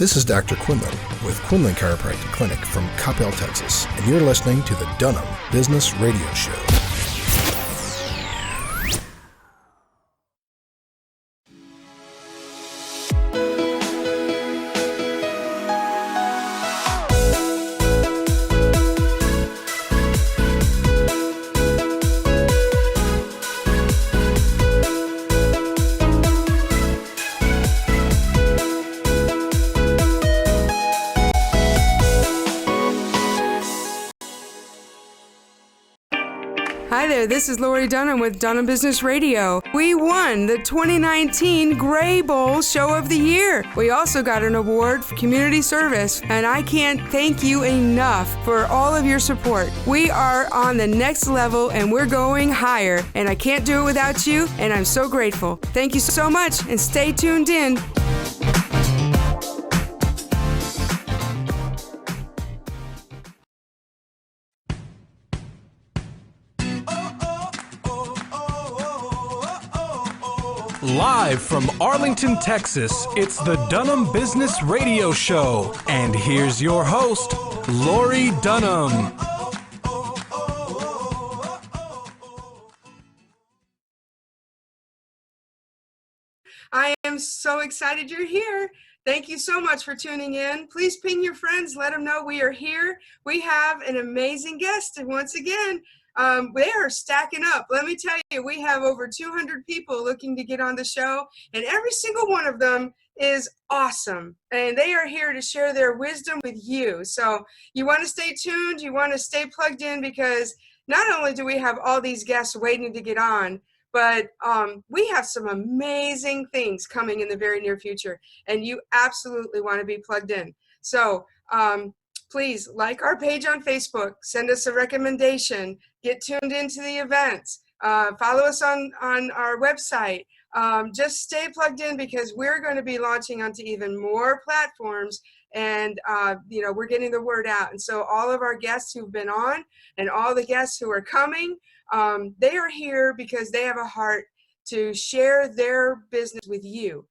This is Dr. Quinlan with Quinlan Chiropractic Clinic from Coppell, Texas, and you're listening to the Dunham Business Radio Show. Hi there, this is Lori Dunham with Dunham Business Radio. We won the 2019 Gray Bowl Show of the Year. We also got an award for community service, and I can't thank you enough for all of your support. We are on the next level, and we're going higher, and I can't do it without you, and I'm so grateful. Thank you so much, and stay tuned in. Live from Arlington, Texas, it's the Dunham Business Radio Show. And here's your host, Lori Dunham. I am so excited you're here. Thank you so much for tuning in. Please ping your friends. Let them know we are here. We have an amazing guest. And once again, they are stacking up. Let me tell you, we have over 200 people looking to get on the show, and every single one of them is awesome. And they are here to share their wisdom with you. So you want to stay tuned. You want to stay plugged in, because not only do we have all these guests waiting to get on, but we have some amazing things coming in the very near future, and you absolutely want to be plugged in. So please like our page on Facebook, send us a recommendation, get tuned into the events, follow us on our website. Just stay plugged in, because we're going to be launching onto even more platforms, and we're getting the word out. And so all of our guests who've been on and all the guests who are coming, they are here because they have a heart to share their business with you,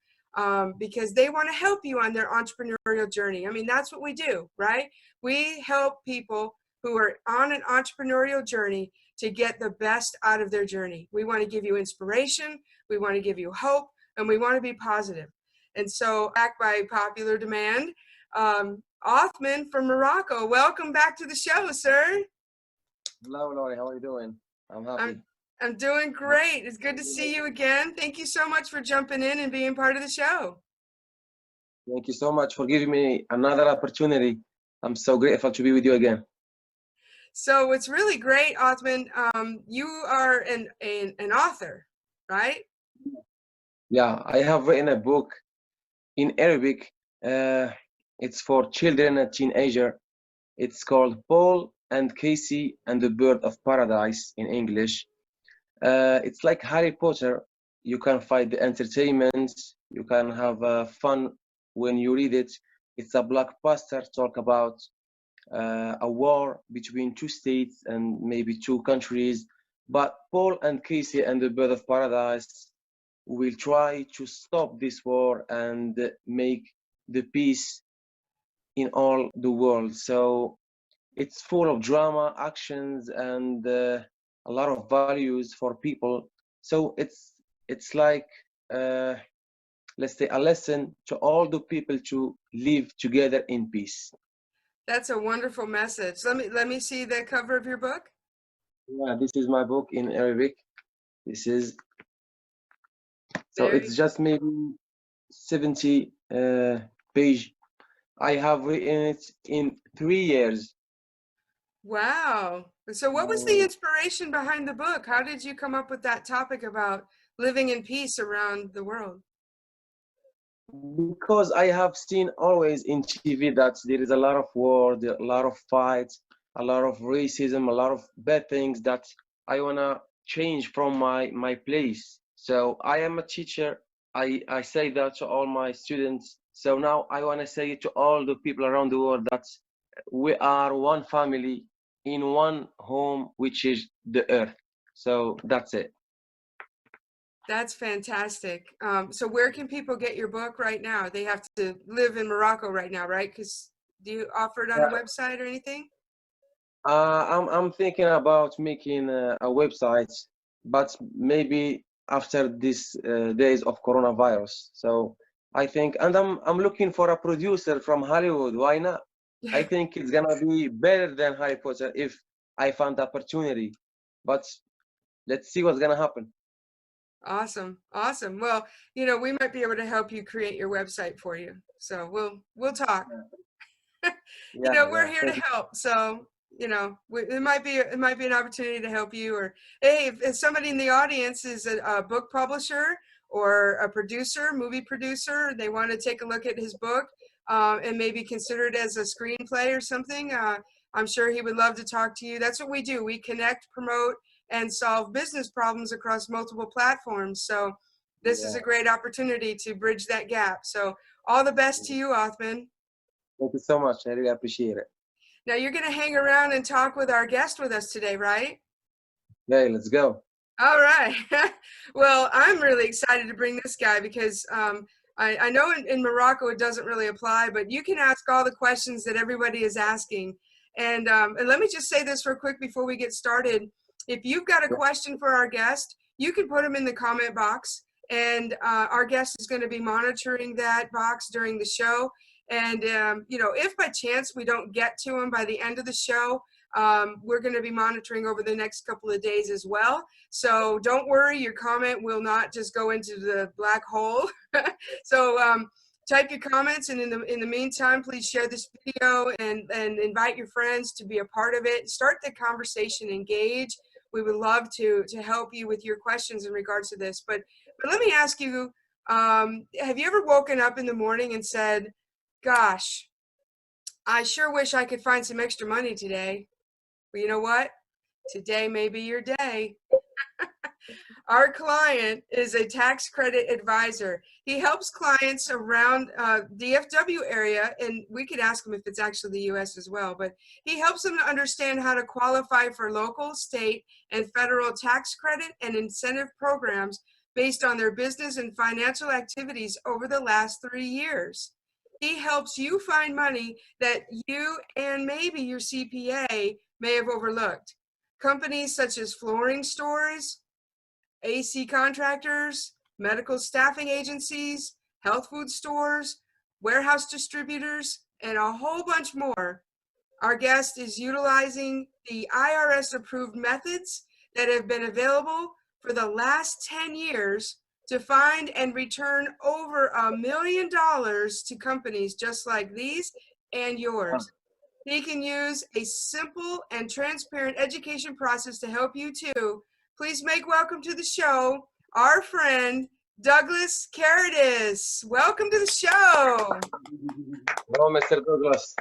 because they want to help you on their entrepreneurial journey. I mean, that's what we do, right? We help people who are on an entrepreneurial journey to get the best out of their journey. We want to give you inspiration, we want to give you hope, and we want to be positive. And so, back by popular demand, Othmane from Morocco, welcome back to the show, sir. Hello, Lori. How are you doing? I'm happy. I'm doing great. It's good to see you again. Thank you so much for jumping in and being part of the show. Thank you so much for giving me another opportunity. I'm so grateful to be with you again. So what's really great, Othmane, you are an author, right? Yeah, I have written a book in Arabic. It's for children and teenagers. It's called Paul and Casey and the Bird of Paradise in English. It's like Harry Potter. You can find the entertainment. You can have fun when you read it. It's a blockbuster talk about a war between two states and maybe two countries. But Paul and Casey and the Bird of Paradise will try to stop this war and make the peace in all the world. So it's full of drama, actions, and a lot of values for people. So it's like let's say a lesson to all the people to live together in peace. That's a wonderful message. Let me see the cover of your book. Yeah, this is my book in Arabic. This is so it's just maybe 70 page. I have written it in 3 years. Wow. So what was the inspiration behind the book? How did you come up with that topic about living in peace around the world? Because I have seen always in TV that there is a lot of war, there are a lot of fights, a lot of racism, a lot of bad things that I want to change from my place. So I am a teacher. I say that to all my students. So now I want to say to all the people around the world that we are one family in one home, which is the earth. So that's it. That's fantastic. So where can people get your book right now? They have to live in Morocco right now, right? Because do you offer it on a website or anything? I'm thinking about making a website, but maybe after these days of coronavirus. So I think, and I'm looking for a producer from Hollywood. Why not? I think it's gonna be better than Harry Potter if I found the opportunity. But let's see what's gonna happen. Awesome. Awesome. Well, we might be able to help you create your website for you. So we'll talk. We're here to help. So, it might be an opportunity to help you. Or hey, if somebody in the audience is a book publisher or a producer, movie producer, they want to take a look at his book and maybe consider it as a screenplay or something. I'm sure he would love to talk to you. That's what we do. We connect, promote, and solve business problems across multiple platforms. So this is a great opportunity to bridge that gap. So all the best to you, Othmane. Thank you so much. I really appreciate it. Now you're going to hang around and talk with our guest with us today, right? Hey, let's go. All right. Well, I'm really excited to bring this guy because I know in Morocco it doesn't really apply, but you can ask all the questions that everybody is asking. And let me just say this real quick before we get started. If you've got a question for our guest, you can put them in the comment box, and our guest is going to be monitoring that box during the show. And, if by chance we don't get to him by the end of the show, we're going to be monitoring over the next couple of days as well. So don't worry, your comment will not just go into the black hole. So type your comments, and in the meantime, please share this video and invite your friends to be a part of it. Start the conversation, engage. We would love to help you with your questions in regards to this. But let me ask you, have you ever woken up in the morning and said, gosh, I sure wish I could find some extra money today? Well, you know what? Today may be your day. Our client is a tax credit advisor. He helps clients around DFW area, and we could ask him if it's actually the U.S. as well, but he helps them to understand how to qualify for local, state, and federal tax credit and incentive programs based on their business and financial activities over the last 3 years. He helps you find money that you and maybe your CPA may have overlooked. Companies such as flooring stores, AC contractors, medical staffing agencies, health food stores, warehouse distributors, and a whole bunch more. Our guest is utilizing the IRS-approved methods that have been available for the last 10 years to find and return over $1 million to companies just like these and yours. He can use a simple and transparent education process to help you too. Please make welcome to the show our friend Douglas Karydas. Welcome to the show. Hello, Mr. Douglas.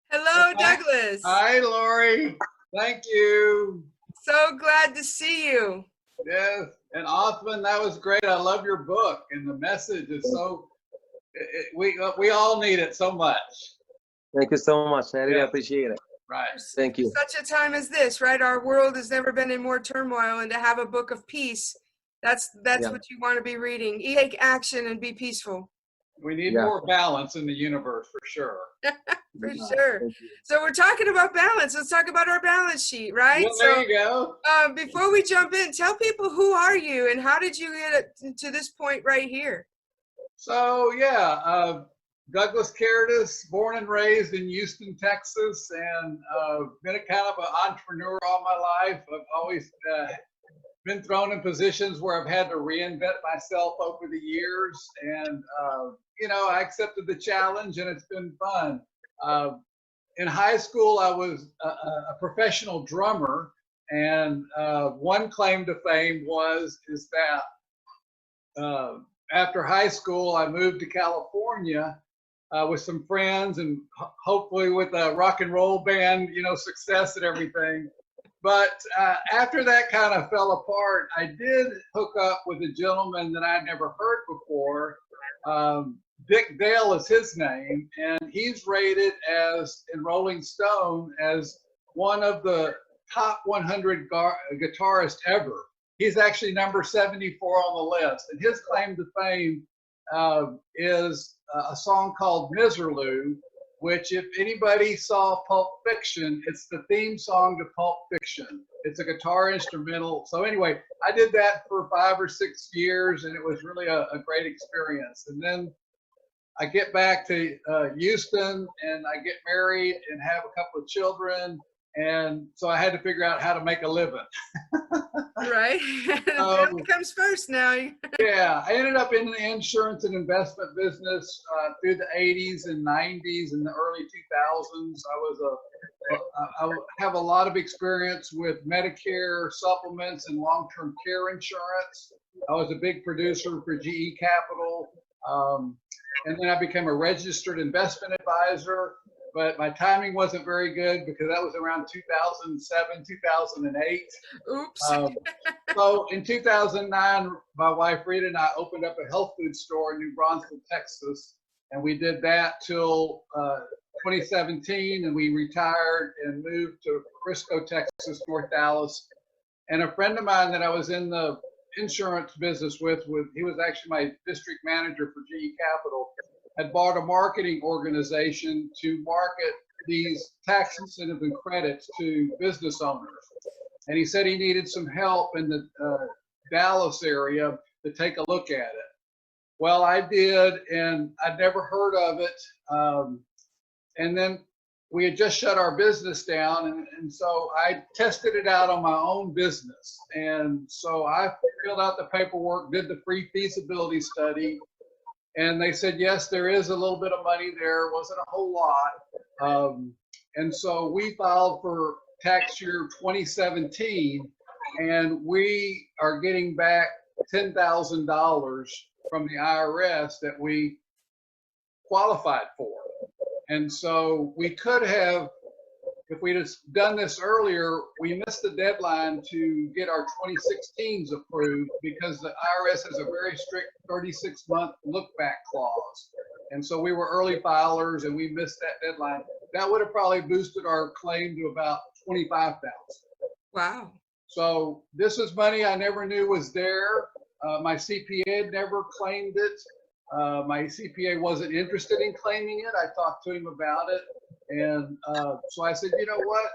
Hello, Douglas. Hi, Lori. Thank you. So glad to see you. Yes, and Othmane, that was great. I love your book, and the message is so. We all need it so much. Thank you so much. I really appreciate it. Right. Thank you. Such a time as this, right? Our world has never been in more turmoil, and to have a book of peace, that's what you want to be reading. Take action and be peaceful. We need more balance in the universe for sure. For sure. So we're talking about balance. Let's talk about our balance sheet, right? Well, there you go. Before we jump in, tell people who are you and how did you get to this point right here? So Douglas Karydas, born and raised in Houston, Texas, and been a kind of an entrepreneur all my life. I've always been thrown in positions where I've had to reinvent myself over the years, and I accepted the challenge, and it's been fun. In high school, I was a professional drummer, and one claim to fame is that after high school, I moved to California with some friends, and hopefully with a rock and roll band, success and everything. But after that kind of fell apart, I did hook up with a gentleman that I'd never heard before. Dick Dale is his name, and he's rated in Rolling Stone as one of the top 100 guitarists ever. he's actually number 74 on the list. And his claim to fame is a song called Miserlou, which if anybody saw Pulp Fiction, it's the theme song to Pulp Fiction. It's a guitar instrumental. So anyway, I did that for 5 or 6 years, and it was really a great experience. And then I get back to Houston, and I get married and have a couple of children. And so I had to figure out how to make a living. Right. That comes first now. Yeah, I ended up in the insurance and investment business through the 80s and 90s and the early 2000s. I have a lot of experience with Medicare supplements and long-term care insurance. I was a big producer for GE Capital. And then I became a registered investment advisor, but my timing wasn't very good because that was around 2007, 2008. Oops. So in 2009, my wife Rita and I opened up a health food store in New Braunfels, Texas, and we did that till 2017, and we retired and moved to Frisco, Texas, North Dallas. And a friend of mine that I was in the insurance business with, he was actually my district manager for GE Capital, had bought a marketing organization to market these tax incentives and credits to business owners. And he said he needed some help in the Dallas area to take a look at it. Well, I did, and I'd never heard of it. And then we had just shut our business down, and so I tested it out on my own business. And so I filled out the paperwork, did the free feasibility study, and they said, yes, there is a little bit of money there. It wasn't a whole lot. And so we filed for tax year 2017, and we are getting back $10,000 from the IRS that we qualified for. And so we could have, if we'd have done this earlier, we missed the deadline to get our 2016s approved because the IRS has a very strict 36-month look-back clause. And so we were early filers and we missed that deadline. That would have probably boosted our claim to about $25,000. Wow. So this is money I never knew was there. My CPA had never claimed it. My CPA wasn't interested in claiming it. I talked to him about it. And so I said, you know what?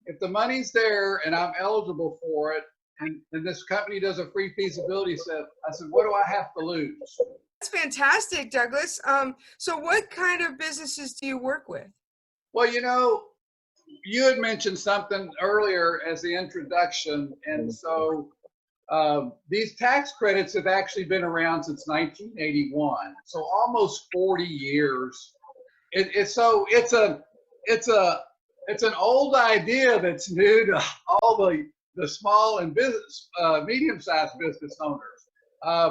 If the money's there and I'm eligible for it, and this company does a free feasibility set, I said, what do I have to lose? That's fantastic, Douglas. So what kind of businesses do you work with? Well, you know, you had mentioned something earlier as the introduction. And so these tax credits have actually been around since 1981. So almost 40 years. It's an old idea that's new to all the small and business, medium-sized business owners.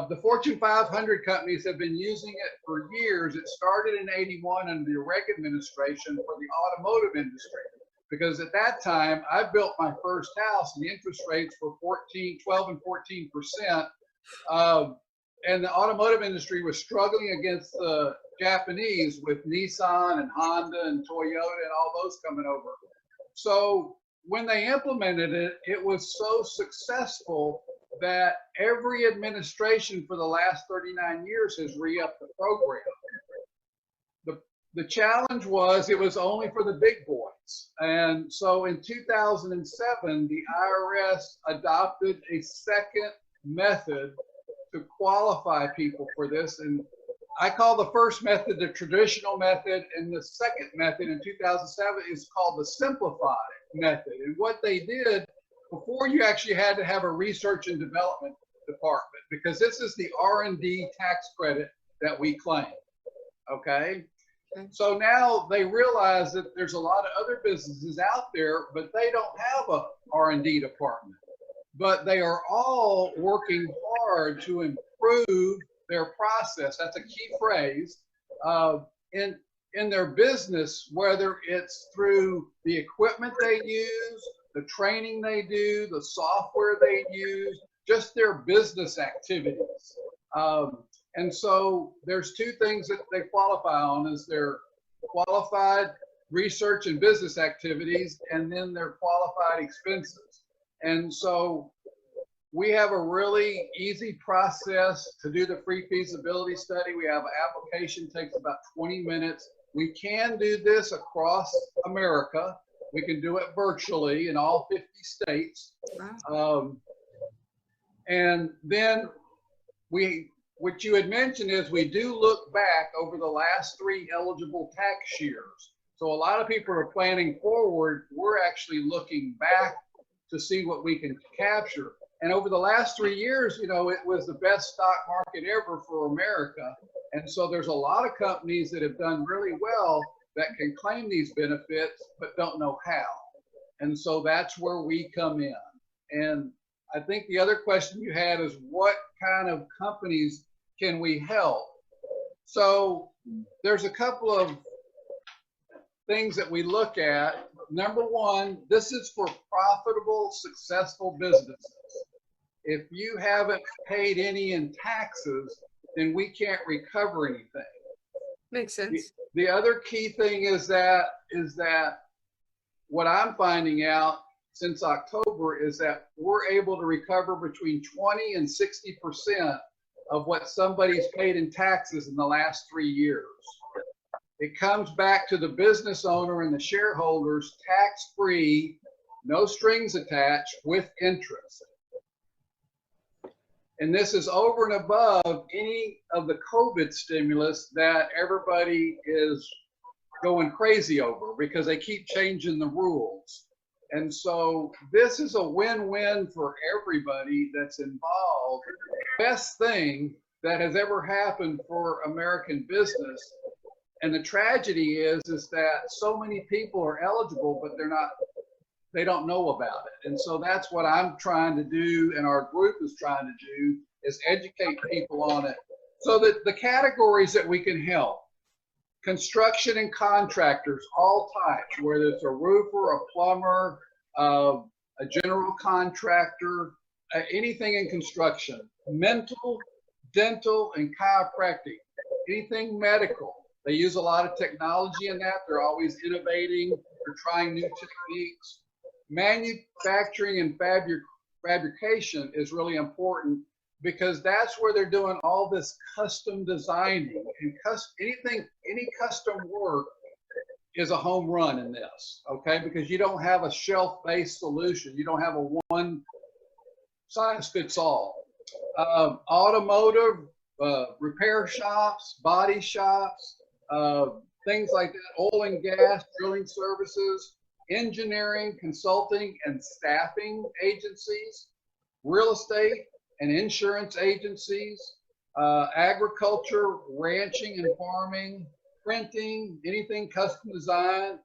The Fortune 500 companies have been using it for years. It started in 81 under the Reagan administration for the automotive industry. Because at that time, I built my first house and the interest rates were 12 and 14%. And the automotive industry was struggling against the Japanese with Nissan and Honda and Toyota and all those coming over. So when they implemented it, it was so successful that every administration for the last 39 years has re-upped the program. The challenge was it was only for the big boys. And so in 2007, the IRS adopted a second method to qualify people for this. And I call the first method the traditional method, and the second method in 2007 is called the simplified method. And what they did, before you actually had to have a research and development department, because this is the R&D tax credit that we claim, okay? So now they realize that there's a lot of other businesses out there, but they don't have a R&D department. But they are all working hard to improve their process. That's a key phrase in their business, whether it's through the equipment they use, the training they do, the software they use, just their business activities. And so there's two things that they qualify on, is their qualified research and business activities, and then their qualified expenses. And so we have a really easy process to do the free feasibility study. We have an application, takes about 20 minutes. We can do this across America. We can do it virtually in all 50 states. And then what you had mentioned is we do look back over the last 3 eligible tax years. So a lot of people are planning forward. We're actually looking back to see what we can capture. And over the last 3 years, you know, it was the best stock market ever for America. And so there's a lot of companies that have done really well that can claim these benefits, but don't know how. And so that's where we come in. And I think the other question you had is what kind of companies can we help? So there's a couple of things that we look at. Number one, this is for profitable, successful businesses. If you haven't paid any in taxes, then we can't recover anything. Makes sense. The other key thing is that what I'm finding out since October is that we're able to recover between 20 and 60% of what somebody's paid in taxes in the last 3 years. It comes back to the business owner and the shareholders, tax-free, no strings attached, with interest. And this is over and above any of the COVID stimulus that everybody is going crazy over because they keep changing the rules. And so this is a win-win for everybody that's involved. Best thing that has ever happened for American business. And the tragedy is that so many people are eligible, but they don't know about it. And so that's what I'm trying to do, and our group is trying to do, is educate people on it. So that the categories that we can help: construction and contractors, all types, whether it's a roofer, a plumber, a general contractor, anything in construction, mental, dental, and chiropractic, anything medical. They use a lot of technology in that. They're always innovating. They're trying new techniques. Manufacturing and fabrication is really important because that's where they're doing all this custom designing, and any custom work is a home run in this, okay? Because you don't have a shelf-based solution. You don't have a one size fits all. Automotive, repair shops, body shops, things like that, oil and gas, drilling services, engineering, consulting, and staffing agencies, real estate and insurance agencies, agriculture, ranching and farming, printing, anything custom design,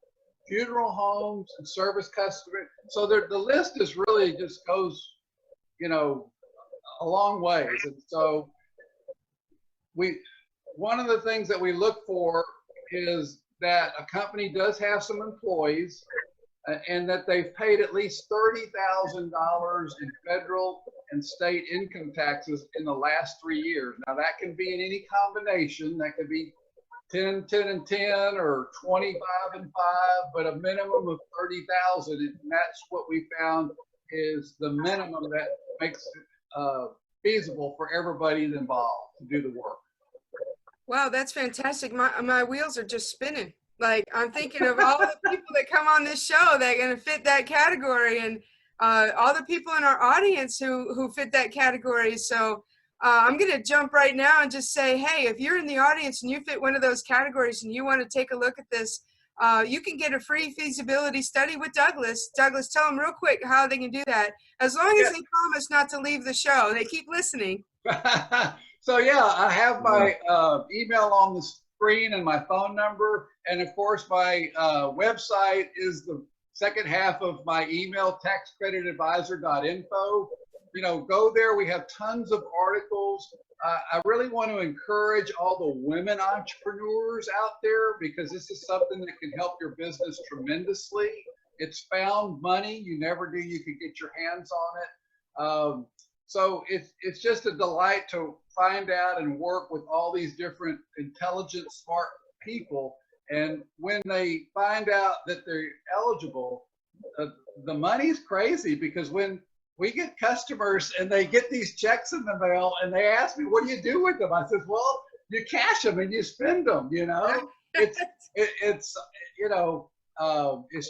funeral homes and service customers. So the list is really just goes, you know, a long ways. And so one of the things that we look for is that a company does have some employees and that they've paid at least $30,000 in federal and state income taxes in the last 3 years. Now that can be in any combination. That could be 10, 10, and 10, or 25 and 5, but a minimum of 30,000, and that's what we found is the minimum that makes it feasible for everybody involved to do the work. Wow, that's fantastic. My wheels are just spinning. Like, I'm thinking of all the people that come on this show that are going to fit that category, and all the people in our audience who fit that category. So I'm going to jump right now and just say, hey, if you're in the audience and you fit one of those categories and you want to take a look at this, you can get a free feasibility study with Douglas. Douglas, tell them real quick how they can do that, as long as they promise not to leave the show. They keep listening. So yeah, I have my email on the screen and my phone number. And of course, my website is the second half of my email, taxcreditadvisor.info. You know, go there. We have tons of articles. I really want to encourage all the women entrepreneurs out there, because this is something that can help your business tremendously. It's found money you never knew you could get your hands on it. So it's just a delight to find out and work with all these different intelligent, smart people. And when they find out that they're eligible, the money's crazy, because when we get customers and they get these checks in the mail and they ask me, what do you do with them? I said, well, you cash them and you spend them, you know. It's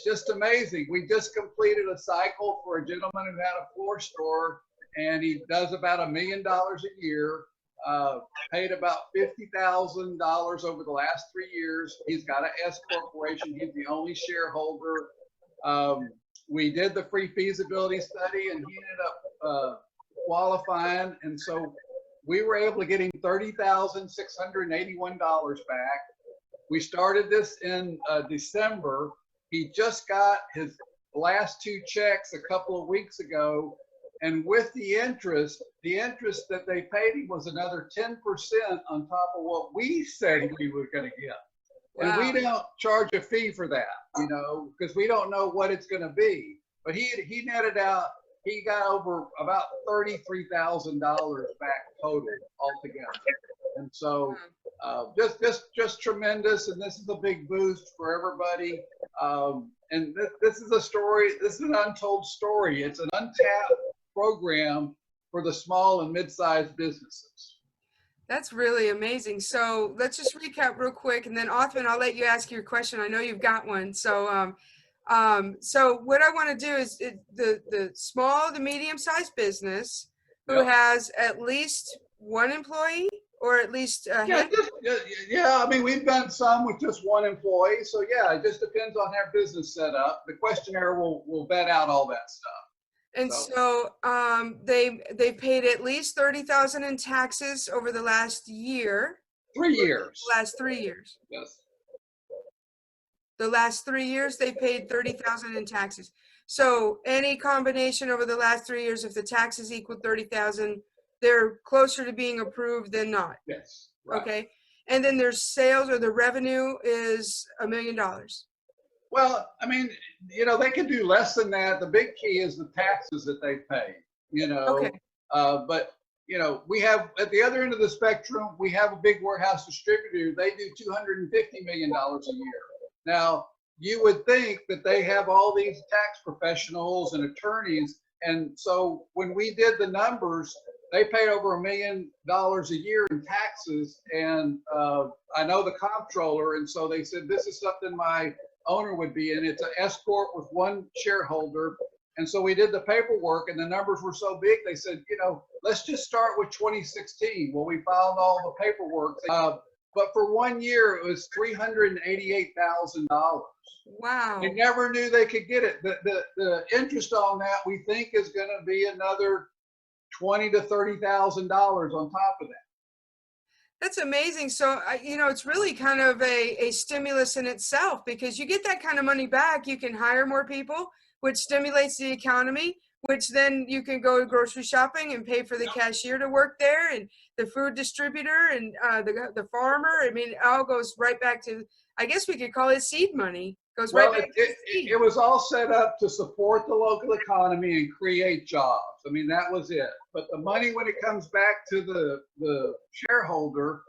just amazing. We just completed a cycle for a gentleman who had a floor store, and he does about $1 million a year, paid about $50,000 over the last 3 years. He's got an S corporation. He's the only shareholder. We did the free feasibility study, and he ended up qualifying, and so we were able to get him $30,681 back. We started this in December. He just got his last 2 checks a couple of weeks ago, and with the interest that they paid him was another 10% on top of what we said we were going to get. Wow. And we don't charge a fee for that, you know, because we don't know what it's going to be. But he netted out, he got over about $33,000 back total altogether. And so just tremendous. And this is a big boost for everybody. And this is a story, this is an untold story. It's an untapped program for the small and mid-sized businesses. That's really amazing. So let's just recap real quick, and then Othmane, I'll let you ask your question. I know you've got one. So so what I want to do is the small to medium-sized business who has at least one employee or at least I mean, we've done some with just one employee. So yeah, it just depends on their business setup. The questionnaire will vet out all that stuff. And so they paid at least $30,000 in taxes over the last year. 3 years. The last 3 years. Yes. The last 3 years they paid $30,000 in taxes. So any combination over the last 3 years, if the taxes equal $30,000, they're closer to being approved than not. Yes. Right. Okay. And then their sales or the revenue is $1 million. Well, I mean, you know, they can do less than that. The big key is the taxes that they pay, you know. Okay. But, you know, we have at the other end of the spectrum, we have a big warehouse distributor. They do $250 million a year. Now, you would think that they have all these tax professionals and attorneys. And so when we did the numbers, they paid over $1 million a year in taxes. And I know the comptroller. And so they said, this is something my owner would be in. It's an S corp with one shareholder. And so we did the paperwork, and the numbers were so big, they said, you know, let's just start with 2016. Well, we filed all the paperwork. But for 1 year, it was $388,000. Wow. They never knew they could get it. The interest on that, we think, is going to be another $20,000 to $30,000 on top of that. That's amazing. So, you know, it's really kind of a stimulus in itself, because you get that kind of money back, you can hire more people, which stimulates the economy, which then you can go grocery shopping and pay for the cashier to work there, and the food distributor, and the farmer. I mean, it all goes right back to, I guess we could call it seed money. Goes right back to seed. It was all set up to support the local economy and create jobs. I mean, that was it. But the money, when it comes back to the shareholder,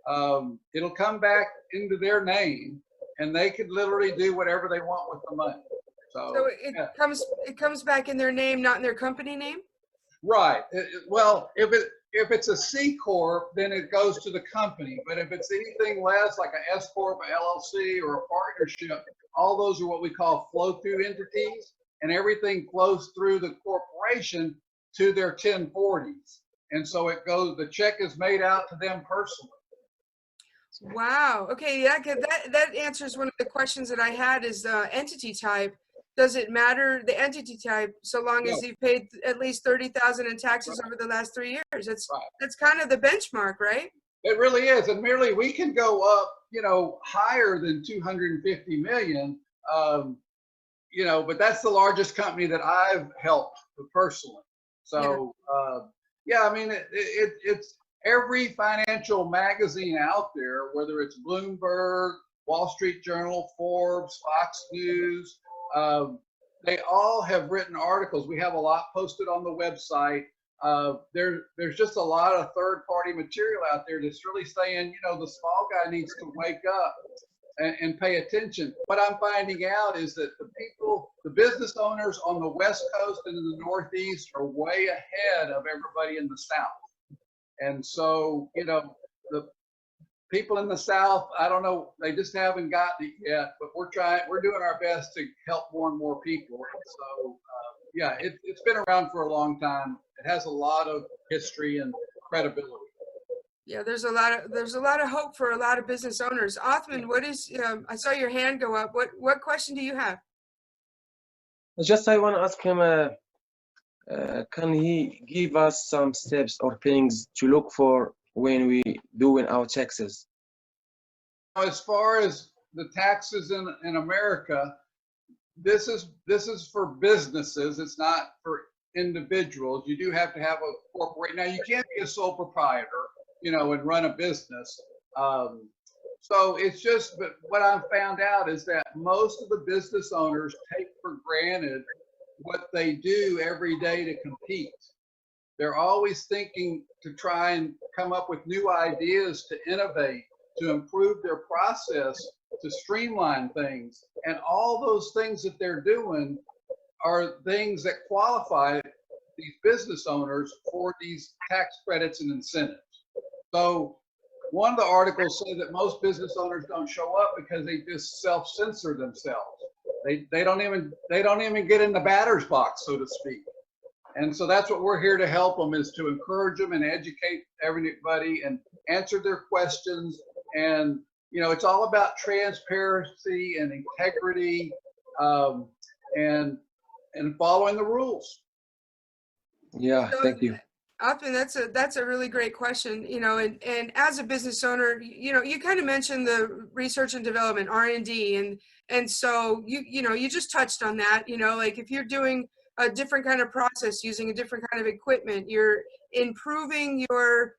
it'll come back into their name, and they could literally do whatever they want with the money. So it comes back in their name, not in their company name? Right. Well, if it's a C corp, then it goes to the company. But if it's anything less, like an S corp, an LLC, or a partnership, all those are what we call flow-through entities, and everything flows through the corporation to their 1040s. And so it goes, the check is made out to them personally. Wow. Okay. Yeah. That answers one of the questions that I had, is entity type. Does it matter the entity type so long as you paid at least $30,000 in taxes over the last 3 years? That's kind of the benchmark, right? It really is. And merely we can go up, you know, higher than 250 million, you know, but that's the largest company that I've helped personally. So, I mean, it's every financial magazine out there, whether it's Bloomberg, Wall Street Journal, Forbes, Fox News, they all have written articles. We have a lot posted on the website. There's just a lot of third-party material out there that's really saying, you know, the small guy needs to wake up. and pay attention. What I'm finding out is that the business owners on the West Coast and in the Northeast are way ahead of everybody in the South. And so, you know, the people in the South, I don't know, they just haven't gotten it yet, but we're doing our best to help more and more people. So, yeah, it's been around for a long time. It has a lot of history and credibility. Yeah, there's a lot of hope for a lot of business owners. Othmane, what is? I saw your hand go up. What question do you have? Just I want to ask him, can he give us some steps or things to look for when we doing our taxes? As far as the taxes in America, this is for businesses. It's not for individuals. You do have to have a corporate. Now you can't be a sole proprietor, you know, and run a business. So it's just, but what I've found out is that most of the business owners take for granted what they do every day to compete. They're always thinking to try and come up with new ideas to innovate, to improve their process, to streamline things. And all those things that they're doing are things that qualify these business owners for these tax credits and incentives. So one of the articles said that most business owners don't show up because they just self-censor themselves. They don't even get in the batter's box, so to speak. And so that's what we're here to help them, is to encourage them and educate everybody and answer their questions. And you know, it's all about transparency and integrity, and following the rules. Yeah, So, thank you. Othmane, that's a really great question. You know, and as a business owner, you know, you kind of mentioned the research and development, R&D, and so you know, you just touched on that. You know, like if you're doing a different kind of process using a different kind of equipment, you're improving your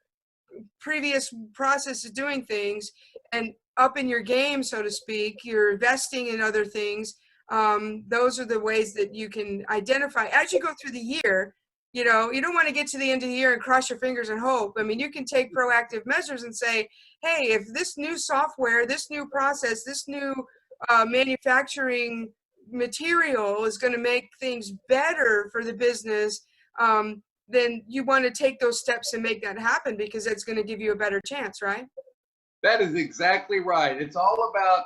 previous process of doing things and up in your game, so to speak. You're investing in other things. Those are the ways that you can identify as you go through the year. You know, you don't want to get to the end of the year and cross your fingers and hope. I mean, you can take proactive measures and say, hey, if this new software, this new process, this new manufacturing material is going to make things better for the business, then you want to take those steps and make that happen, because it's going to give you a better chance, right? That is exactly right. It's all about,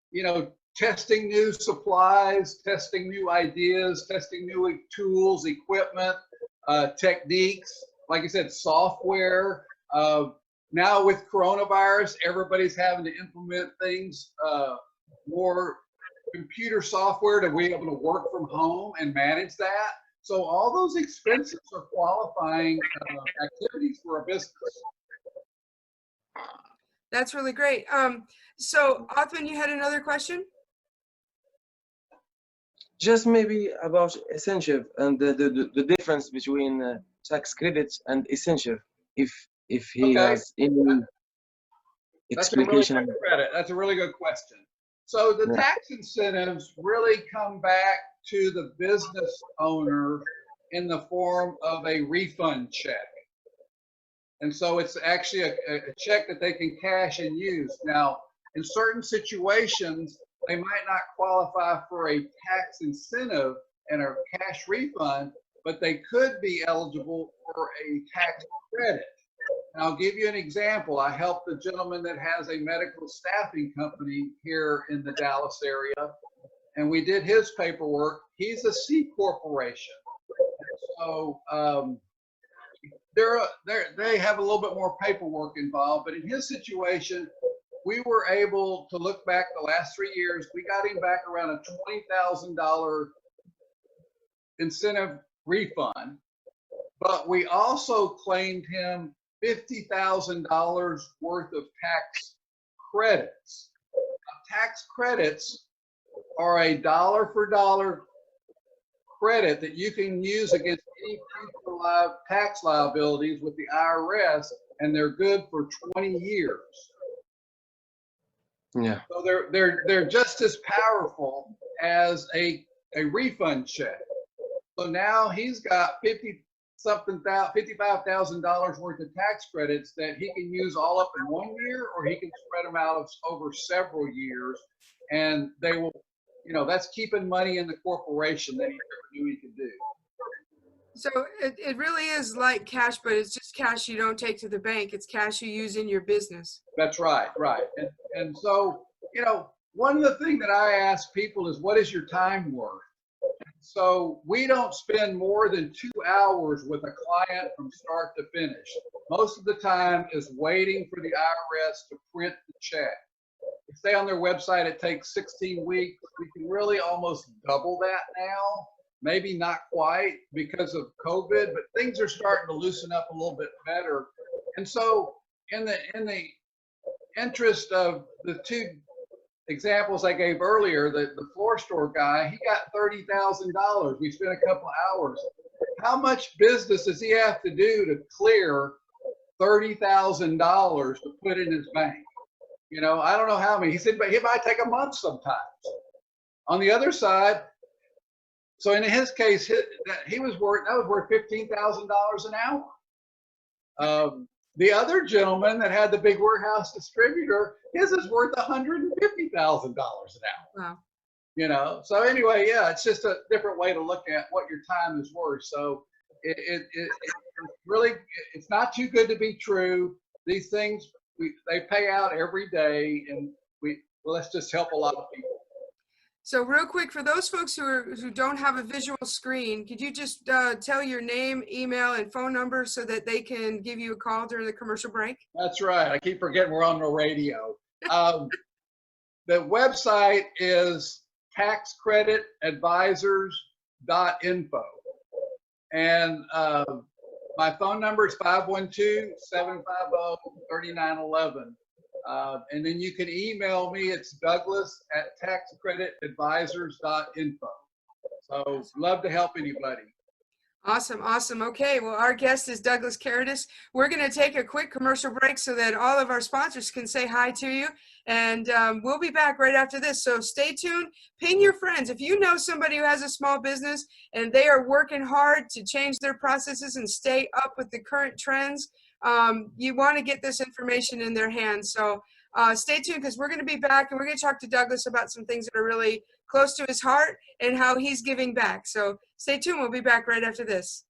you know, testing new supplies, testing new ideas, testing new tools, equipment, techniques, like I said, software. Now with coronavirus, everybody's having to implement things, more computer software to be able to work from home and manage that. So all those expenses are qualifying activities for a business. That's really great. So Othmane, you had another question? Just maybe about essential and the difference between tax credits and essential, if he has any explication. That's a really good question. So the tax incentives really come back to the business owner in the form of a refund check. And so it's actually a check that they can cash and use. Now, in certain situations, they might not qualify for a tax incentive and a cash refund, but they could be eligible for a tax credit. And I'll give you an example. I helped a gentleman that has a medical staffing company here in the Dallas area, and we did his paperwork. He's a C corporation. So they have a little bit more paperwork involved, but in his situation, we were able to look back the last 3 years. We got him back around a $20,000 incentive refund, but we also claimed him $50,000 worth of tax credits. Now, tax credits are a dollar for dollar credit that you can use against any future tax liabilities with the IRS, and they're good for 20 years. Yeah. So they're just as powerful as a refund check. So now he's got $55,000 worth of tax credits that he can use all up in 1 year, or he can spread them out over several years, and they will, that's keeping money in the corporation that he never knew he could do. So it really is like cash, but it's just cash you don't take to the bank. It's cash you use in your business. That's right, right. And so, one of the things that I ask people is, what is your time worth? So we don't spend more than 2 hours with a client from start to finish. Most of the time is waiting for the IRS to print the check. If they stay on their website, it takes 16 weeks. We can really almost double that now. Maybe not quite because of COVID, but things are starting to loosen up a little bit better. And so in the interest of the two examples I gave earlier, the floor store guy, he got $30,000. We spent a couple of hours. How much business does he have to do to clear $30,000 to put in his bank? I don't know how many. He said, but it might take a month sometimes. On the other side, so in his case, that was worth $15,000 an hour. The other gentleman that had the big warehouse distributor, his is worth $150,000 an hour. Wow. So anyway, yeah, it's just a different way to look at what your time is worth. So it really, it's not too good to be true. These things, they pay out every day, and let's just help a lot of people. So real quick, for those folks who don't have a visual screen, could you just tell your name, email, and phone number so that they can give you a call during the commercial break? That's right. I keep forgetting we're on the radio. The website is taxcreditadvisors.info. And my phone number is 512-750-3911. And then you can email me. It's Douglas@taxcreditadvisors.info. So love to help anybody. Awesome. Awesome. Okay. Well, our guest is Douglas Karydas. We're going to take a quick commercial break so that all of our sponsors can say hi to you. And we'll be back right after this. So stay tuned. Ping your friends. If you know somebody who has a small business and they are working hard to change their processes and stay up with the current trends, you want to get this information in their hands. So stay tuned, because we're going to be back and we're going to talk to Douglas about some things that are really close to his heart and how he's giving back. So stay tuned. We'll be back right after this.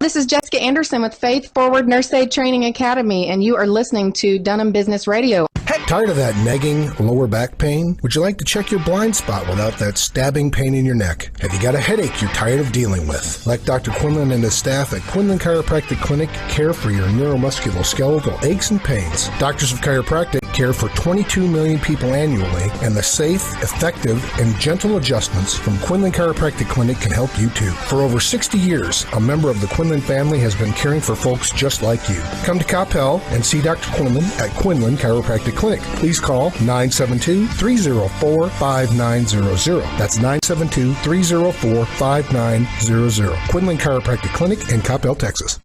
This is Jessica Anderson with Faith Forward Nurse Aid Training Academy, and you are listening to Dunham Business Radio. Tired of that nagging lower back pain? Would you like to check your blind spot without that stabbing pain in your neck? Have you got a headache you're tired of dealing with? Let Dr. Quinlan and his staff at Quinlan Chiropractic Clinic care for your neuromusculoskeletal aches and pains. Doctors of Chiropractic care for 22 million people annually, and the safe, effective, and gentle adjustments from Quinlan Chiropractic Clinic can help you too. For over 60 years, a member of the Quinlan family has been caring for folks just like you. Come to Coppell and see Dr. Quinlan at Quinlan Chiropractic Clinic. Please call 972-304-5900. That's 972-304-5900. Quinlan Chiropractic Clinic in Coppell, Texas.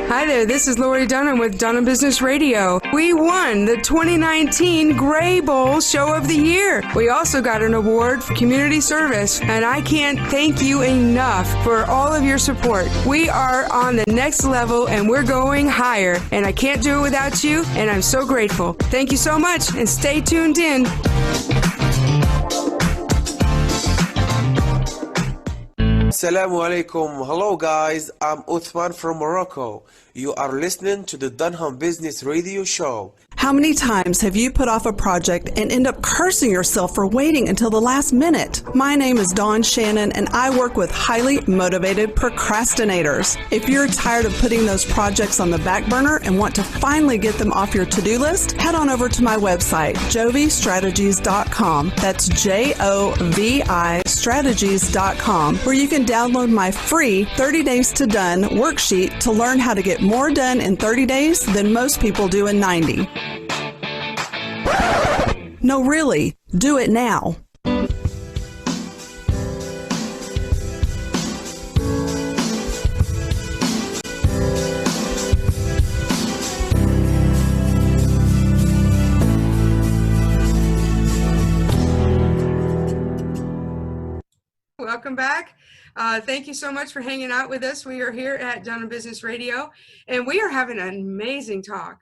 Hi there, this is Lori Dunham with Dunham Business Radio. We won the 2019 Gray Bowl Show of the Year. We also got an award for community service, and I can't thank you enough for all of your support. We are on the next level, and we're going higher, and I can't do it without you, and I'm so grateful. Thank you so much, and stay tuned in. Assalamu alaikum. Hello guys, I'm Othmane from Morocco. You are listening to the Dunham Business Radio Show. How many times have you put off a project and end up cursing yourself for waiting until the last minute? My name is Dawn Shannon, and I work with highly motivated procrastinators. If you're tired of putting those projects on the back burner and want to finally get them off your to-do list, head on over to my website, jovistrategies.com. That's JOVI strategies.com, where you can download my free 30 Days to Done worksheet to learn how to get more done in 30 days than most people do in 90. No, really, do it now. Welcome back. Thank you so much for hanging out with us. We are here at Dunham Business Radio, and we are having an amazing talk.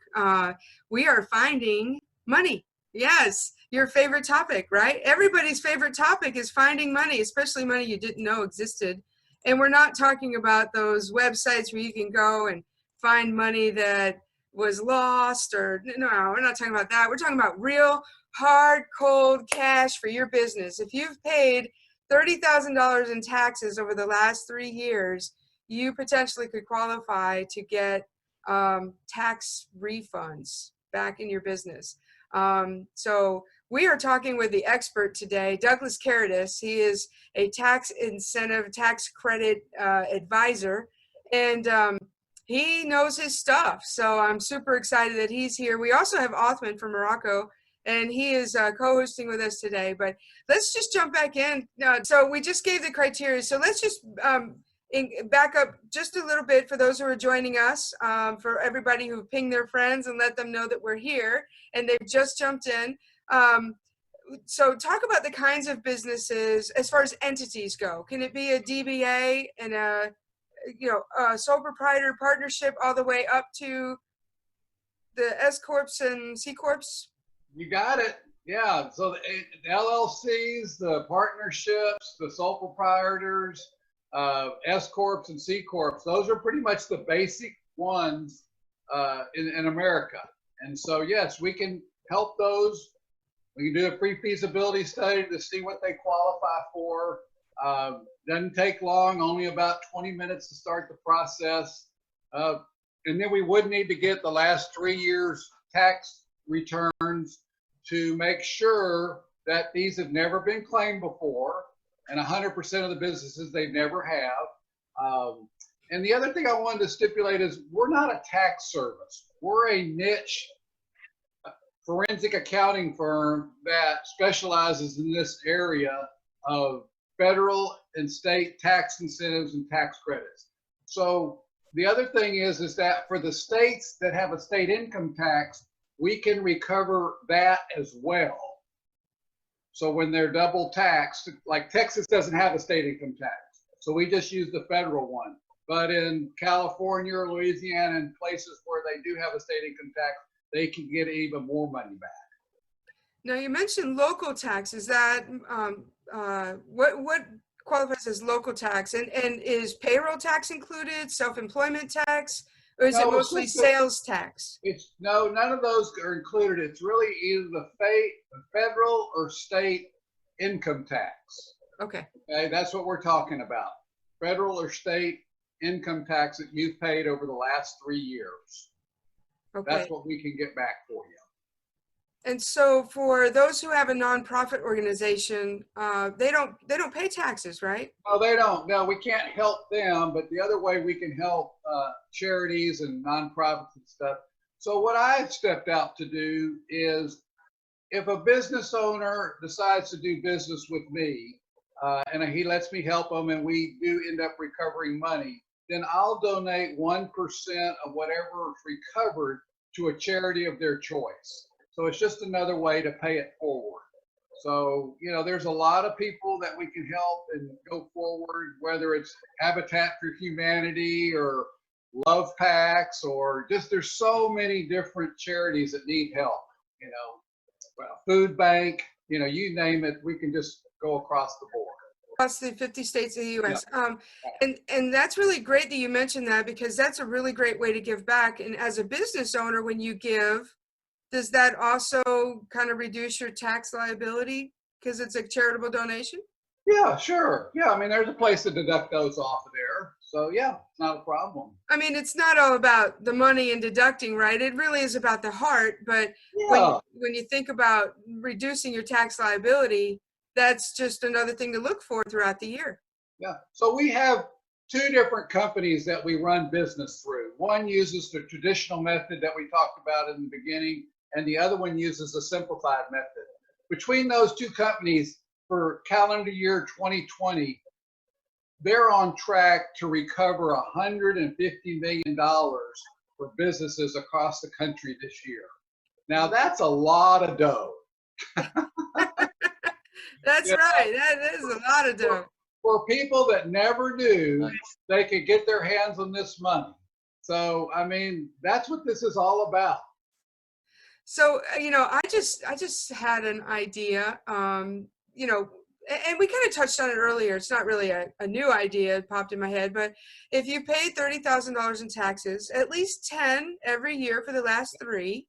We are finding money. Yes, your favorite topic, right? Everybody's favorite topic is finding money, especially money you didn't know existed. And we're not talking about those websites where you can go and find money that was lost, or no, we're not talking about that. We're talking about real, hard, cold cash for your business. If you've paid $30,000 in taxes over the last 3 years, you potentially could qualify to get tax refunds back in your business. So we are talking with the expert today, Douglas Karydas. He is a tax incentive, tax credit advisor, and he knows his stuff. So I'm super excited that he's here. We also have Othmane from Morocco, and he is co-hosting with us today. But let's just jump back in. So we just gave the criteria. So let's just back up just a little bit for those who are joining us, for everybody who pinged their friends and let them know that we're here and they've just jumped in. So talk about the kinds of businesses as far as entities go. Can it be a DBA and a sole proprietor partnership all the way up to the S Corps and C Corps? You got it. Yeah. So the LLCs, the partnerships, the sole proprietors, S Corps and C Corps, those are pretty much the basic ones in America. And so, yes, we can help those. We can do a pre-feasibility study to see what they qualify for. Doesn't take long, only about 20 minutes to start the process. And then we would need to get the last 3 years tax returns to make sure that these have never been claimed before, and 100% of the businesses they never have. And the other thing I wanted to stipulate is we're not a tax service. We're a niche forensic accounting firm that specializes in this area of federal and state tax incentives and tax credits. So the other thing is that for the states that have a state income tax, we can recover that as well. So when they're double taxed, like Texas doesn't have a state income tax, so we just use the federal one. But in California or Louisiana and places where they do have a state income tax, they can get even more money back. Now you mentioned local tax. Is that what qualifies as local tax? And is payroll tax included? Self-employment tax? Or is it mostly sales tax? No, none of those are included. It's really either the federal or state income tax. Okay. Okay, that's what we're talking about. Federal or state income tax that you've paid over the last 3 years. Okay. That's what we can get back for you. And so for those who have a nonprofit organization, they don't pay taxes, right? No, they don't. No, we can't help them, but the other way we can help charities and nonprofits and stuff. So what I've stepped out to do is, if a business owner decides to do business with me, and he lets me help them, and we do end up recovering money, then I'll donate 1% of whatever is recovered to a charity of their choice. So it's just another way to pay it forward. So, there's a lot of people that we can help and go forward, whether it's Habitat for Humanity or Love Packs, or just there's so many different charities that need help, Food Bank, you name it, we can just go across the board. across the 50 states of the U.S. And that's really great that you mentioned that, because that's a really great way to give back. And as a business owner, when you give, does that also kind of reduce your tax liability because it's a charitable donation? Yeah, sure. Yeah, I mean, there's a place to deduct those off of there. So yeah, it's not a problem. I mean, it's not all about the money and deducting, right? It really is about the heart. But when you think about reducing your tax liability, that's just another thing to look for throughout the year. Yeah. So we have two different companies that we run business through. One uses the traditional method that we talked about in the beginning, and the other one uses a simplified method. Between those two companies, for calendar year 2020, they're on track to recover $150 million for businesses across the country this year. Now, that's a lot of dough. That's right. That is a lot of dough. For people that never knew they could get their hands on this money. So, I mean, that's what this is all about. So, I just had an idea, and we kind of touched on it earlier. It's not really a new idea. It popped in my head. But if you paid $30,000 in taxes, at least 10 every year for the last 3,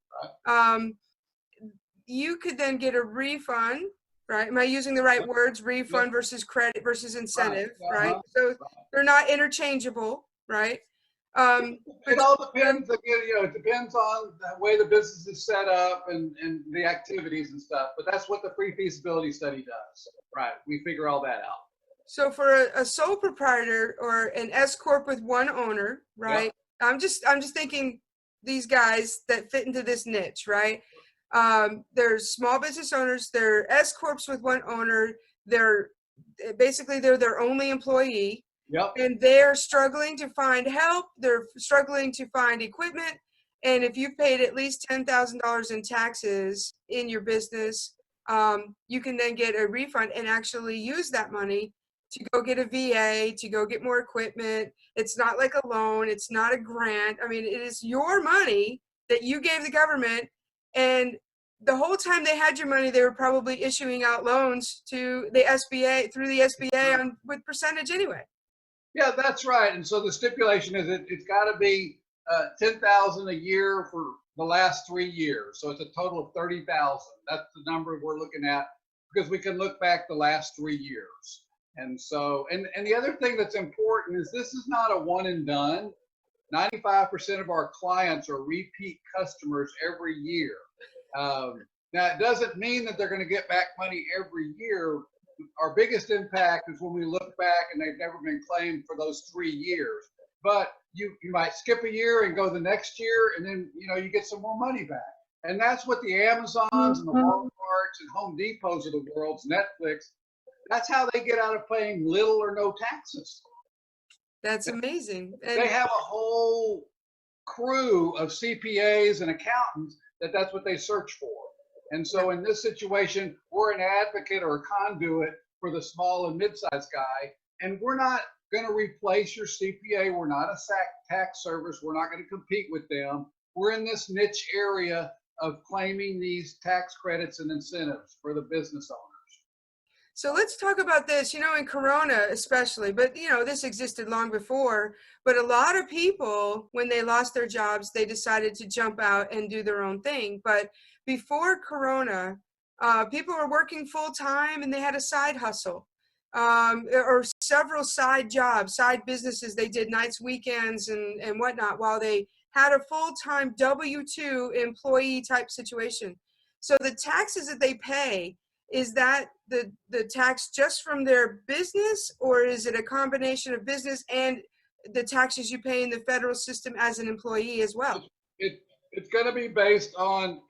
you could then get a refund. Right? Am I using the right words? Refund versus credit versus incentive, right? So they're not interchangeable, right? It all depends. It depends on the way the business is set up and the activities and stuff. But that's what the pre-feasibility study does, right? We figure all that out. So for a sole proprietor or an S corp with one owner, right? Yeah. I'm just thinking these guys that fit into this niche, right? There's small business owners, they're S corps with one owner, they're their only employee. Yep. And they're struggling to find help, they're struggling to find equipment. And if you've paid at least $10,000 in taxes in your business, you can then get a refund and actually use that money to go get a VA, to go get more equipment. It's not like a loan, it's not a grant. I mean, it is your money that you gave the government. And the whole time they had your money, they were probably issuing out loans to the SBA, through the SBA with percentage anyway. Yeah, that's right. And so the stipulation is it's got to be $10,000 a year for the last 3 years. So it's a total of $30,000. That's the number we're looking at, because we can look back the last 3 years. And so, and the other thing that's important is this is not a one and done. 95% of our clients are repeat customers every year. Now, it doesn't mean that they're going to get back money every year. Our biggest impact is when we look back and they've never been claimed for those 3 years. But you might skip a year and go the next year, and then you get some more money back. And that's what the Amazons and the Walmarts and Home Depots of the world's, Netflix, that's how they get out of paying little or no taxes. That's amazing. And they have a whole crew of CPAs and accountants that's what they search for. And so in this situation, we're an advocate or a conduit for the small and mid-sized guy. And we're not going to replace your CPA. We're not a tax service. We're not going to compete with them. We're in this niche area of claiming these tax credits and incentives for the business owners. So let's talk about this, in Corona especially, but this existed long before, but a lot of people, when they lost their jobs, they decided to jump out and do their own thing. But before Corona, people were working full time and they had a side hustle, or several side jobs, side businesses. They did nights, weekends and whatnot while they had a full-time W-2 employee type situation. So the taxes that they pay, is that the tax just from their business, or is it a combination of business and the taxes you pay in the federal system as an employee as well? It's going to be based on,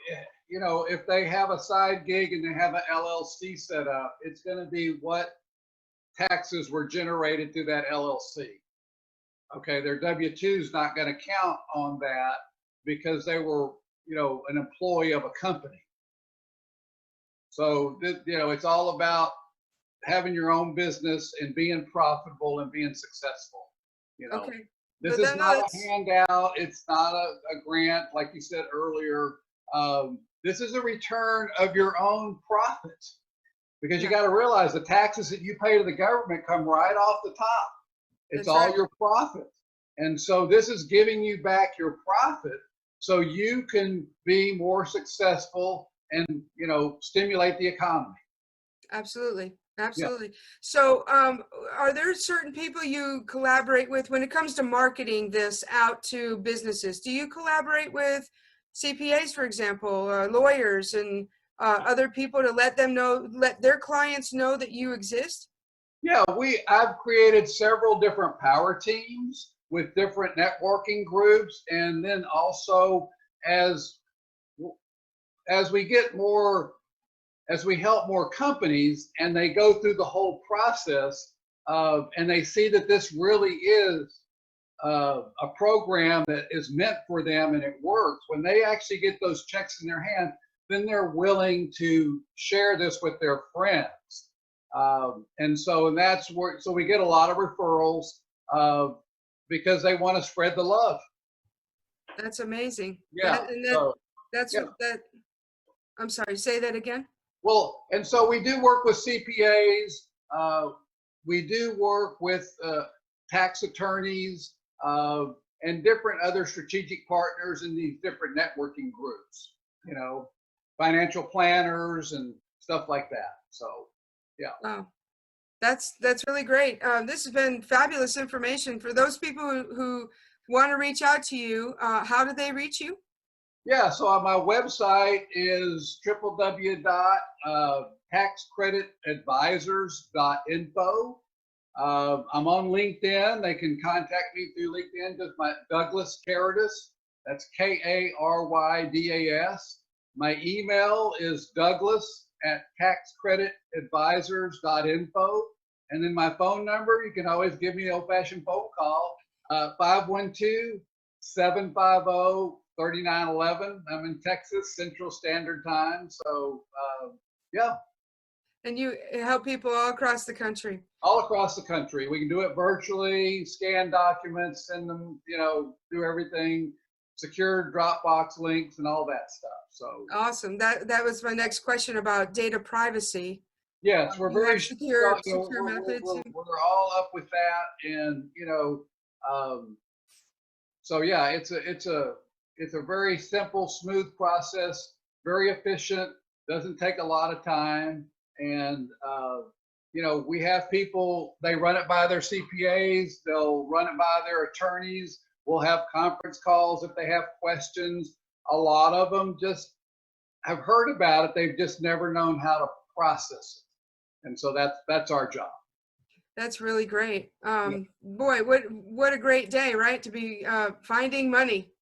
if they have a side gig and they have an LLC set up, it's going to be what taxes were generated through that LLC. Okay, their W-2 is not going to count on that because they were, an employee of a company. So, it's all about having your own business and being profitable and being successful. Okay. This is not a handout. It's not a grant, like you said earlier. This is a return of your own profit. because you got to realize the taxes that you pay to the government come right off the top. It's all your profit. And so this is giving you back your profit so you can be more successful and, you know, stimulate the economy. Absolutely. Absolutely. Yeah. So are there certain people you collaborate with when it comes to marketing this out to businesses? Do you collaborate with CPAs, for example, lawyers and other people to let them know, let their clients know that you exist? Yeah, I've created several different power teams with different networking groups, and then also as we get more, as we help more companies and they go through the whole process and they see that this really is a program that is meant for them and it works, when they actually get those checks in their hand, then they're willing to share this with their friends. And that's where, so we get a lot of referrals because they want to spread the love. That's amazing. Yeah. I'm sorry, say that again. Well, and so we do work with CPAs. We do work with tax attorneys and different other strategic partners in these different networking groups, you know, financial planners and stuff like that. So, yeah. Wow. That's really great. This has been fabulous information for those people who want to reach out to you. How do they reach you? Yeah, so my website is www.taxcreditadvisors.info. I'm on LinkedIn. They can contact me through LinkedIn. Just my Douglas Karydas. That's K-A-R-Y-D-A-S. My email is douglas@taxcreditadvisors.info. And then my phone number, you can always give me an old-fashioned phone call, 512-750-3911. I'm in Texas, Central Standard Time. So, yeah. And you help people all across the country? All across the country. We can do it virtually, scan documents, send them, you know, do everything, secure Dropbox links and all that stuff. So awesome. That was my next question about data privacy. Yes, we're very secure methods. We're all up with that, and you know, so yeah, it's a very simple, smooth process, very efficient, doesn't take a lot of time, and you know, we have people, they run it by their CPAs, they'll run it by their attorneys. We'll have conference calls if they have questions. A lot of them just have heard about it, they've just never known how to process it. And so that's our job. That's really great. Boy, what a great day, right? To be finding money.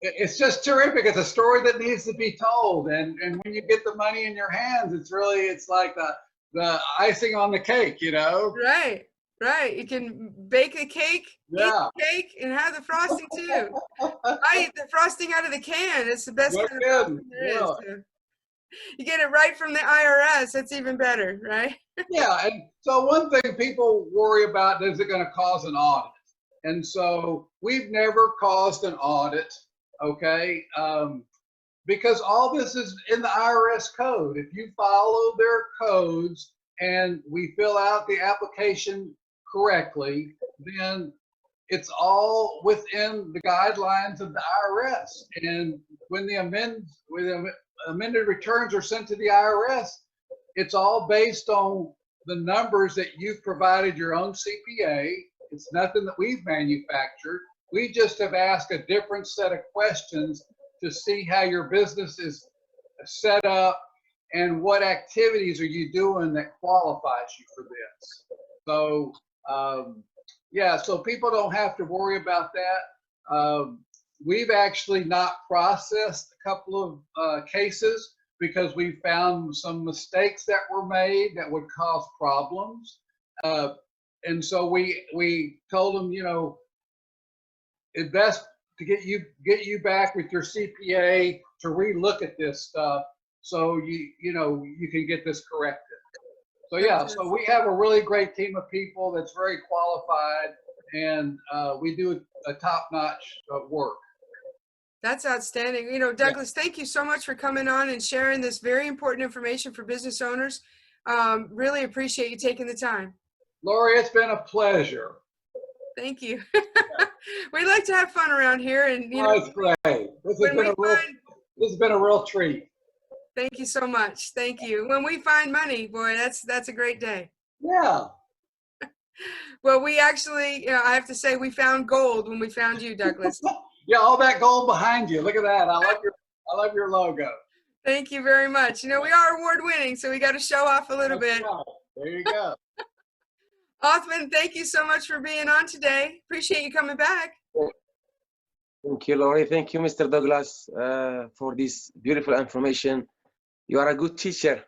It's just terrific. It's a story that needs to be told. And when you get the money in your hands, it's like the icing on the cake, you know? Right. You can bake a cake, eat the cake, and have the frosting too. I eat the frosting out of the can. It's the best kind of frosting there is. So. You get it right from the IRS. That's even better, right? Yeah, and so one thing people worry about, is it going to cause an audit? And so we've never caused an audit, okay? Because all this is in the IRS code. If you follow their codes and we fill out the application correctly, then it's all within the guidelines of the IRS. And when the amended returns are sent to the IRS, it's all based on the numbers that you've provided your own CPA. It's nothing that we've manufactured. We just have asked a different set of questions to see how your business is set up and what activities are you doing that qualifies you for this. So, yeah, so people don't have to worry about that. We've actually not processed a couple of cases because we found some mistakes that were made that would cause problems. And so we told them, you know, it's best to get you back with your CPA to relook at this stuff so you know you can get this corrected. So yeah, so we have a really great team of people that's very qualified, and we do a top-notch work. That's outstanding. You know, Douglas, thank you so much for coming on and sharing this very important information for business owners. Really appreciate you taking the time. Lori, it's been a pleasure. Thank you. We like to have fun around here, and That's great. This has been a real treat. Thank you so much. Thank you. When we find money, boy, that's a great day. Yeah. Well, we actually, I have to say, we found gold when we found you, Douglas. Yeah, all that gold behind you. Look at that. I love your logo. Thank you very much. We are award winning, so we got to show off a little bit. Right. There you go. Othmane, thank you so much for being on today. Appreciate you coming back. Thank you, Lori. Thank you, Mr. Douglas, for this beautiful information. You are a good teacher.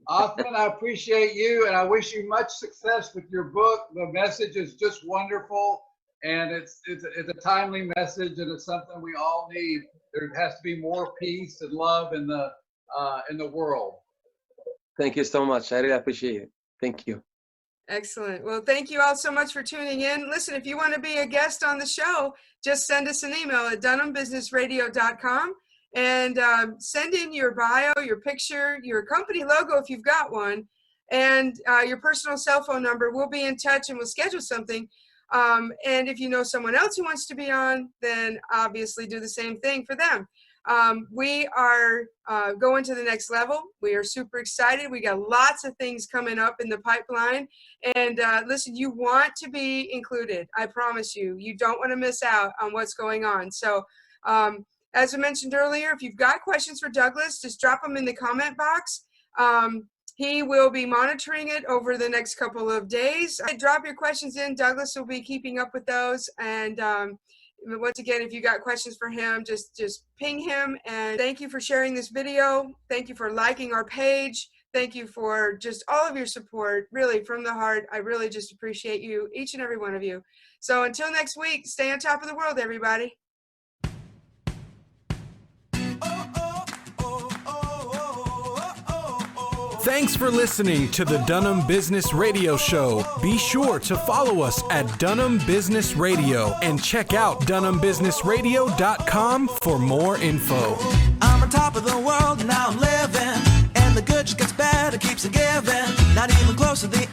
Othmane, I appreciate you, and I wish you much success with your book. The message is just wonderful, and it's a timely message, and it's something we all need. There has to be more peace and love in the world. Thank you so much. I really appreciate it. Thank you. Excellent. Well, thank you all so much for tuning in. Listen, if you want to be a guest on the show, just send us an email at DunhamBusinessRadio.com and send in your bio, your picture, your company logo if you've got one, and your personal cell phone number. We'll be in touch and we'll schedule something. And if you know someone else who wants to be on, then obviously do the same thing for them. We are going to the next level. We are super excited. We got lots of things coming up in the pipeline. And listen, you want to be included. I promise you. You don't want to miss out on what's going on. So as I mentioned earlier, if you've got questions for Douglas, just drop them in the comment box. He will be monitoring it over the next couple of days. Drop your questions in. Douglas will be keeping up with those. And once again, if you got questions for him, just ping him. And thank you for sharing this video. Thank you for liking our page. Thank you for just all of your support. Really, from the heart, I really just appreciate you, each and every one of you. So until next week, stay on top of the world, everybody. Thanks for listening to the Dunham Business Radio Show. Be sure to follow us at Dunham Business Radio and check out DunhamBusinessRadio.com for more info. I'm on top of the world, now I'm living, and the good just gets better, keeps it giving, not even close to the